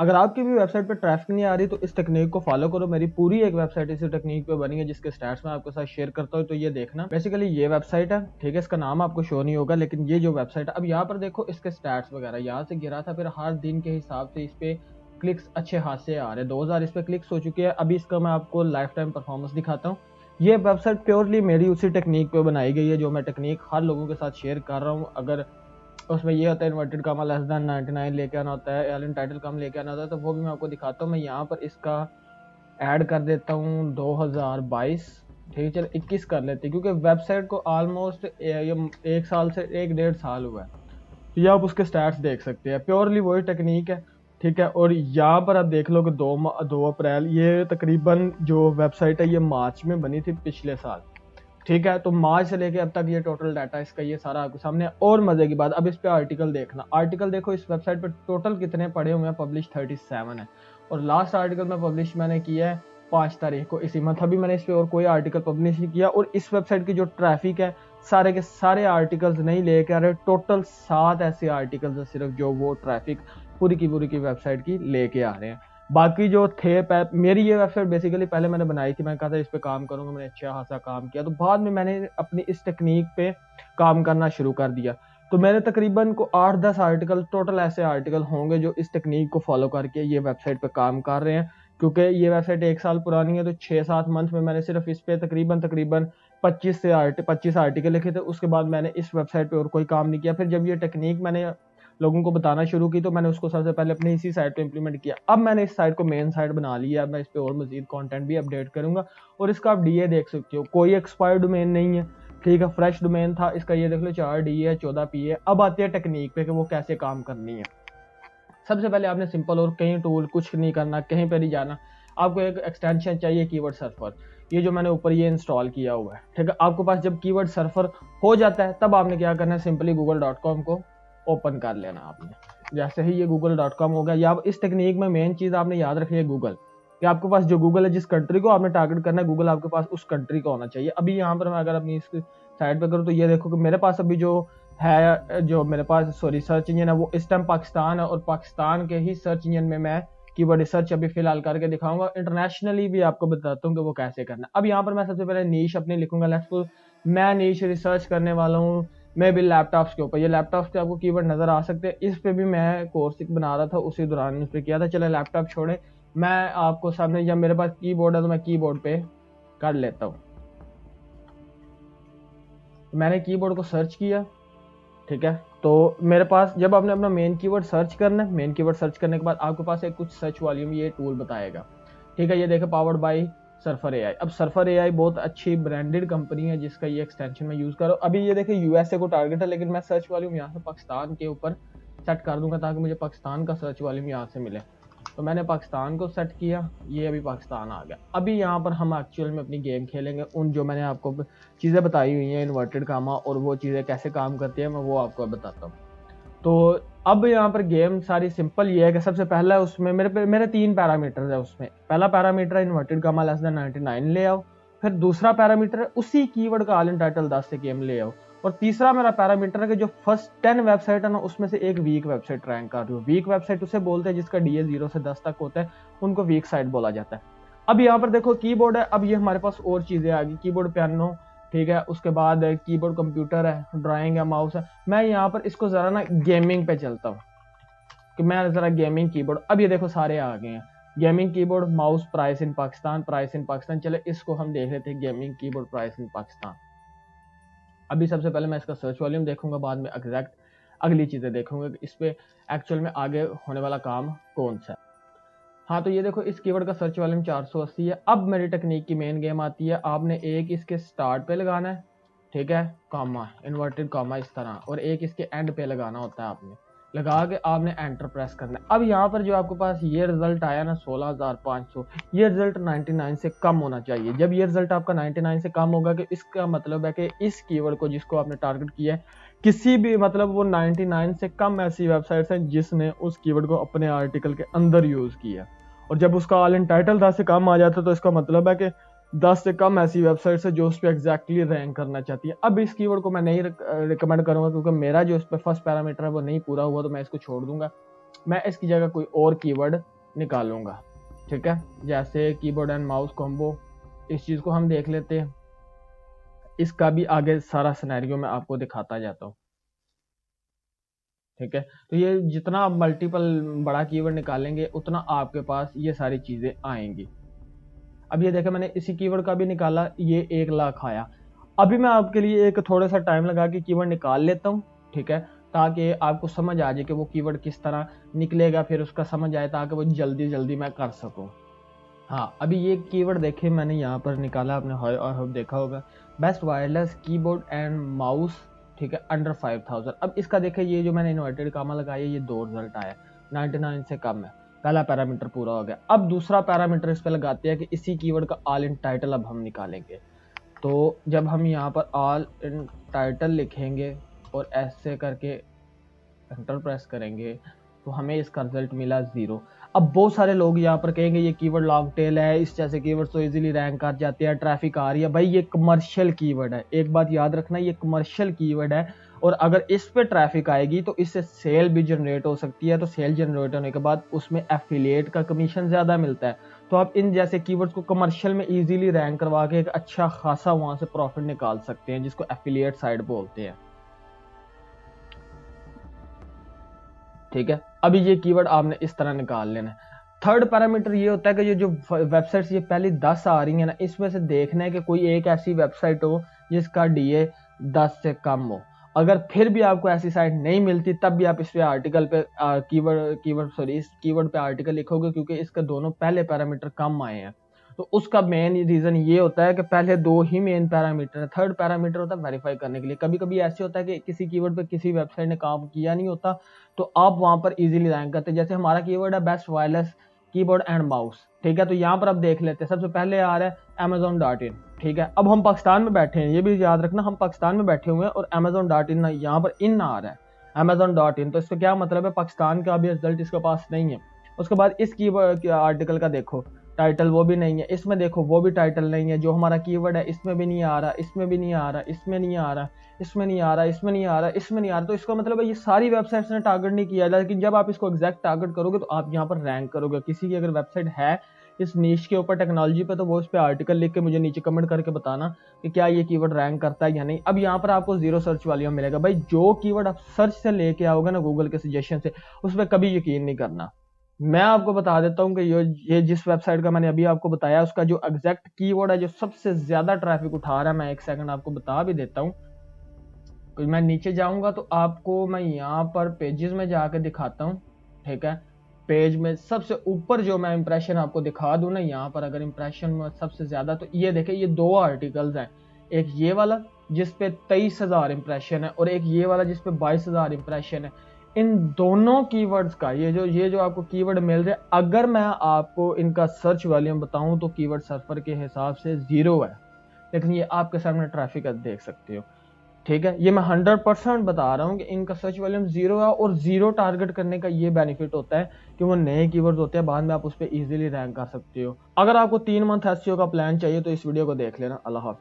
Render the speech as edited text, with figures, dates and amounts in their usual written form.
अगर आपकी भी वेबसाइट पे ट्रैफिक नहीं आ रही तो इस टेक्निक को फॉलो करो। मेरी पूरी एक वेबसाइट इसी टेक्निक पे बनी है जिसके स्टैट्स मैं आपके साथ शेयर करता हूँ। तो ये देखना, बेसिकली ये वेबसाइट है, ठीक है। इसका नाम आपको शो नहीं होगा, लेकिन ये जो वेबसाइट है, अब यहाँ पर देखो इसके स्टैट्स वगैरह, यहाँ से गिरा था, फिर हर दिन के हिसाब से इस पे क्लिक्स अच्छे खासे आ रहे हैं। 2000 इस पे क्लिक्स हो चुके हैं। अभी इसका मैं आपको लाइफ टाइम परफॉर्मेंस दिखाता हूँ। ये वेबसाइट प्योरली मेरी उसी टेक्निक पे बनाई गई है जो मैं टेक्निक हर लोगों के साथ शेयर कर रहा हूँ। अगर उसमें ये होता है इन्वर्टेड कामा लेस देन 99 लेके आना होता है, एलियन टाइटल कम लेके आना होता है, तो वो भी मैं आपको दिखाता हूँ। मैं यहाँ पर इसका ऐड कर देता हूँ 2022, ठीक है। चलो 21 कर लेते हैं क्योंकि वेबसाइट को ऑलमोस्ट एक साल से 1.5 साल हुआ है। तो ये आप उसके स्टैट्स देख सकते हैं, प्योरली वही टेक्निक है, ठीक है। और यहाँ पर आप देख लो कि 2 अप्रैल, ये तकरीबन जो वेबसाइट है ये मार्च में बनी थी पिछले साल, ठीक है। तो मार्च से लेके अब तक ये टोटल डाटा इसका ये सारा आपके सामने है। और मजे की बात, अब इस पे आर्टिकल देखना, आर्टिकल देखो इस वेबसाइट पे टोटल कितने पड़े हुए हैं, पब्लिश 37 है। और लास्ट आर्टिकल में पब्लिश मैंने किया है 5 तारीख को इसी मंथ। अभी मैंने इस पे और कोई आर्टिकल पब्लिश नहीं किया। और इस वेबसाइट की जो ट्रैफिक है, सारे के सारे आर्टिकल्स नहीं लेके आ रहे, टोटल 7 ऐसे आर्टिकल्स है सिर्फ जो वो ट्रैफिक पूरी की वेबसाइट की लेके आ रहे हैं। बाकी जो थे मेरी ये वेबसाइट बेसिकली पहले मैंने बनाई थी, मैं कहा था इस पे काम करूंगा, मैंने अच्छा खासा काम किया, तो बाद में मैंने अपनी इस टेक्निक पे काम करना शुरू कर दिया। तो मैंने तकरीबन को 8-10 आर्टिकल, टोटल ऐसे आर्टिकल होंगे जो इस टेक्निक को फॉलो करके ये वेबसाइट पे काम कर रहे हैं। क्योंकि ये वेबसाइट 1 साल पुरानी है, तो 6-7 मंथ में मैंने सिर्फ इस पे तकरीबन 25 आर्टिकल लिखे थे। उसके बाद मैंने इस वेबसाइट पे और कोई काम नहीं किया। फिर जब ये टेक्निक मैंने लोगों को बताना शुरू की तो मैंने उसको सबसे पहले अपनी इसी साइट पे इंप्लीमेंट किया। अब मैंने इस साइट को मेन साइट बना लिया, मैं इस पे और मजीद कंटेंट भी अपडेट करूंगा। और इसका आप डीए देख सकते हो, कोई एक्सपायर्ड डोमेन नहीं है, ठीक है, फ्रेश डोमेन था इसका। ये देख लो 4 डी है, 14 पी है। अब आती है टेक्निक पे कि वो कैसे काम करनी है। सबसे पहले आपने सिंपल, और कहीं टूल कुछ नहीं करना, कहीं पर नहीं जाना, आपको एक एक्सटेंशन चाहिए कीवर्ड सर्फर। ये जो मैंने ऊपर ये इंस्टॉल किया हुआ है, ठीक है। आपके पास जब कीवर्ड सर्फर हो जाता है तब आपने क्या करना है, सिंपली google.com को ओपन कर लेना आपने। जैसे ही ये google.com हो गया, या इस टेक्निक में मेन चीज आपने याद रखनी है गूगल, कि आपके पास जो गूगल है, जिस कंट्री को आपने टारगेट करना है, गूगल आपके पास उस कंट्री का होना चाहिए। अभी यहाँ पर मैं अगर अपनी इस साइड पे करूँ तो ये देखो कि मेरे पास अभी जो है, जो मेरे पास सर्च इंजन है वो इस टाइम पाकिस्तान है। और पाकिस्तान के ही सर्च इंजन में मैं कीवर्ड रिसर्च अभी फिलहाल करके दिखाऊंगा। इंटरनेशनली भी आपको बताता हूँ कि वो कैसे करना। अब यहाँ पर मैं सबसे पहले नीश अपनी लिखूंगा। लेट्स मैं नीश रिसर्च करने वाला हूँ मैं भी लैपटॉप्स के ऊपर। ये लैपटॉप्स के आपको कीवर्ड नजर आ सकते हैं। इस पे भी मैं कोर्स बना रहा था, उसी दौरान इस पे किया था। चले लैपटॉप छोड़े, मैं आपको सामने, जब मेरे पास कीबोर्ड है तो मैं कीबोर्ड पे कर लेता हूँ। मैंने कीबोर्ड को सर्च किया, ठीक है। तो मेरे पास जब आपने अपना मेन कीवर्ड सर्च करना है, मेन कीवर्ड सर्च करने के बाद आपके पास एक कुछ सर्च वॉल्यूम ये टूल बताएगा, ठीक है। ये देखे पावर्ड बाय सर्फर एआई। अब सर्फर एआई बहुत अच्छी ब्रांडेड कंपनी है जिसका ये एक्सटेंशन मैं यूज कर रहा हूँ। अभी ये देखे यूएसए को टारगेट है, लेकिन मैं सर्च वॉल्यूम यहाँ से पाकिस्तान के ऊपर सेट कर दूंगा ताकि मुझे पाकिस्तान का सर्च वॉल्यूम यहाँ से मिले। तो मैंने पाकिस्तान को सेट किया, ये अभी पाकिस्तान आ गया। अभी यहाँ पर हम एक्चुअल में अपनी गेम खेलेंगे। उन जो मैंने आपको चीज़ें बताई हुई हैं इन्वर्टेड कामा, और वो चीज़ें कैसे काम करती है मैं वो आपको बताता हूँ। तो अब यहाँ पर गेम सारी सिंपल ये है कि सबसे पहला उसमें मेरे 3 पैरामीटर है। उसमें पहला पैरामीटर है इन्वर्टेड कामा लेस देन 99 ले आओ। फिर दूसरा पैरामीटर है उसी कीवर्ड का ऑल टाइटल 10 से गेम ले आओ। और तीसरा मेरा पैरामीटर है कि जो फर्स्ट 10 वेबसाइट है ना उसमें से एक वीक वेबसाइट रैंक कर रही हो। वीक वेबसाइट उसे बोलते हैं जिसका डीए 0 से 10 तक होता है, उनको वीक साइट बोला जाता है। अब यहाँ पर देखो कीबोर्ड है, अब ये हमारे पास और चीजें आ गई। कीबोर्ड पियानो, ठीक है। उसके बाद कीबोर्ड कंप्यूटर है, ड्राइंग है, माउस है। मैं यहाँ पर इसको जरा ना गेमिंग पे चलता हूँ कि मैं जरा गेमिंग कीबोर्ड, अब ये देखो सारे आ गए हैं। Gaming keyboard mouse price in Pakistan, price in Pakistan. चले इसको हम देख लेते हैं, gaming keyboard price in Pakistan. अभी सबसे पहले मैं इसका सर्च वॉल्यूम देखूंगा, बाद में एग्जैक्ट अगली चीजें देखूंगा कि इस पे एक्चुअल में आगे होने वाला काम कौन सा है। हाँ, तो ये देखो इस कीवर्ड का सर्च वॉल्यूम 480 है। अब मेरी टेक्निक की मेन गेम आती है। आपने एक इसके स्टार्ट पे लगाना है, ठीक है, कामा, इन्वर्टेड कामा इस तरह, और एक इसके एंड पे लगाना होता है। आपने लगा के आपने एंटर प्रेस करना है। अब यहाँ पर जो आपके पास ये रिजल्ट आया ना 16,500, ये रिजल्ट 99 से कम होना चाहिए। जब ये रिजल्ट आपका 99 से कम होगा कि इसका मतलब है कि इस कीवर्ड को जिसको आपने टारगेट किया है, किसी भी मतलब वो 99 से कम ऐसी वेबसाइट्स हैं जिसने उस कीवर्ड को अपने आर्टिकल के अंदर यूज किया। और जब उसका ऑल इन टाइटल 10 से कम आ जाता है तो इसका मतलब है कि 10 से कम ऐसी वेबसाइट्स है जो उस पर एग्जैक्टली रैंक करना चाहती है। अब इस कीवर्ड को मैं नहीं रिकमेंड करूंगा क्योंकि मेरा जो इस पर फर्स्ट पैरामीटर है वो नहीं पूरा हुआ, तो मैं इसको छोड़ दूंगा। मैं इसकी जगह कोई और कीवर्ड निकालूंगा, ठीक है। जैसे कीबोर्ड एंड माउस कॉम्बो, इस चीज को हम देख लेते हैं। इसका भी आगे सारा सिनेरियो मैं आपको दिखाता जाता हूँ, ठीक है। तो ये जितना आप मल्टीपल बड़ा कीवर्ड निकालेंगे उतना आपके पास ये सारी चीजें आएंगी। अब ये देखा मैंने इसी कीवर्ड का भी निकाला, ये 1 लाख आया। अभी मैं आपके लिए एक थोड़ा सा टाइम लगा के कीवर्ड निकाल लेता हूँ, ठीक है, ताकि आपको समझ आ जाए कि वो कीवर्ड किस तरह निकलेगा, फिर उसका समझ आए ताकि वो जल्दी जल्दी मैं कर सकूँ। हाँ, अभी ये कीवर्ड देखे मैंने यहाँ पर निकाला, आपने और देखा होगा, best wireless keyboard and mouse, ठीक है, अंडर 5000। अब इसका देखे, ये जो मैंने इन्वर्टेड कामा लगाया, ये 2 रिजल्ट आया, 99 से कम है। पहला पैरामीटर पूरा हो गया। अब दूसरा पैरामीटर इस पे लगाते हैं कि इसी कीवर्ड का ऑल इन टाइटल अब हम निकालेंगे। तो जब हम यहाँ पर ऑल इन टाइटल लिखेंगे और ऐसे करके एंटर प्रेस करेंगे तो हमें इसका रिजल्ट मिला 0। अब बहुत सारे लोग यहाँ पर कहेंगे ये कीवर्ड लॉन्ग टेल है, इस जैसे कीवर्ड तो इजीली रैंक कर जाते हैं, ट्रैफिक आ रही है। भाई ये कमर्शियल कीवर्ड है, एक बात याद रखना, ये कमर्शियल कीवर्ड है, और अगर इस पे ट्रैफिक आएगी तो इससे सेल भी जनरेट हो सकती है। तो सेल जनरेट होने के बाद उसमें एफिलिएट का कमीशन ज्यादा मिलता है। तो आप इन जैसे कीवर्ड्स को कमर्शियल में इजीली रैंक करवा के एक अच्छा खासा वहां से प्रॉफिट निकाल सकते हैं, जिसको एफिलिएट साइट बोलते हैं, ठीक है। अभी ये कीवर्ड आपने इस तरह निकाल लेना है। थर्ड पैरामीटर ये होता है कि ये जो वेबसाइट्स ये पहली 10 आ रही है ना, इसमें से देखना है कि कोई एक ऐसी वेबसाइट हो जिसका डीए 10 से कम हो। अगर फिर भी आपको ऐसी साइट नहीं मिलती, तब भी आप इस पे आर्टिकल पे इस कीवर्ड पे आर्टिकल लिखोगे, क्योंकि इसके दोनों पहले पैरामीटर कम आए हैं। तो उसका मेन रीजन ये होता है कि पहले 2 ही मेन पैरामीटर है, थर्ड पैरामीटर होता है वेरीफाई करने के लिए। कभी कभी ऐसे होता है कि किसी कीवर्ड पे किसी वेबसाइट ने काम किया नहीं होता, तो आप वहां पर इजीली रैंक करते हैं। जैसे हमारा कीवर्ड है best wireless keyboard and mouse, ठीक है। तो यहाँ पर आप देख लेते हैं, सबसे पहले आ रहा है amazon.in, ठीक है। अब हम पाकिस्तान में बैठे हैं, ये भी याद रखना, हम पाकिस्तान में बैठे हुए हैं और amazon.in यहाँ पर इन आ रहा है amazon.in। तो इसका क्या मतलब है, पाकिस्तान का भी रिजल्ट इसके पास नहीं है। उसके बाद इस कीवर्ड आर्टिकल का देखो टाइटल, वो भी नहीं है। इसमें देखो वो भी टाइटल नहीं है। जो हमारा कीवर्ड है इसमें भी नहीं आ रहा, इसमें भी नहीं आ रहा, इसमें नहीं आ रहा, इसमें नहीं आ रहा, इसमें नहीं आ रहा, इसमें नहीं आ रहा। तो इसका मतलब है ये सारी वेबसाइट्स ने टारगेट नहीं किया, लेकिन जब आप इसको एग्जैक्ट टारगेट करोगे तो आप यहाँ पर रैंक करोगे। किसी की अगर वेबसाइट है इस नीश के ऊपर टेक्नोलॉजी पे, तो वो इस पे आर्टिकल लिख के मुझे नीचे कमेंट करके बताना कि क्या ये कीवर्ड रैंक करता है या नहीं। अब यहाँ पर आपको 0 सर्च वॉल्यूम मिलेगा। भाई जो कीवर्ड आप सर्च से लेके आओगे ना गूगल के सजेशन से, उस पर कभी यकीन नहीं करना। मैं आपको बता देता हूँ कि ये जिस वेबसाइट का मैंने अभी आपको बताया, उसका जो एग्जैक्ट कीवर्ड है जो सबसे ज्यादा ट्रैफिक उठा रहा है, मैं एक सेकंड आपको बता भी देता हूँ। तो मैं नीचे जाऊंगा तो आपको मैं यहाँ पर पेजेस में जाके दिखाता हूँ, ठीक है। पेज में सबसे ऊपर जो मैं इंप्रेशन आपको दिखा दूं ना, यहाँ पर अगर इंप्रेशन में सबसे ज्यादा, तो ये देखे, ये 2 आर्टिकल्स हैं। एक ये वाला जिसपे 23,000 इंप्रेशन है, और एक ये वाला जिसपे 22,000 इंप्रेशन है। इन दोनों कीवर्ड्स का ये जो आपको कीवर्ड मिल रहे हैं, अगर मैं आपको इनका सर्च वॉल्यूम बताऊं तो कीवर्ड सर्फर के हिसाब से 0 है, लेकिन ये आपके सामने ट्रैफिक देख सकते हो, ठीक है। ये मैं 100% बता रहा हूँ कि इनका सर्च वॉल्यूम 0 है, और 0 टारगेट करने का ये बेनिफिट होता है कि वो नए कीवर्ड्स होते हैं, बाद में आप उस पर इजीली रैंक कर सकते हो। अगर आपको 3 मंथ एसईओ का प्लान चाहिए तो इस वीडियो को देख लेना। अल्लाह हाफ़िज़।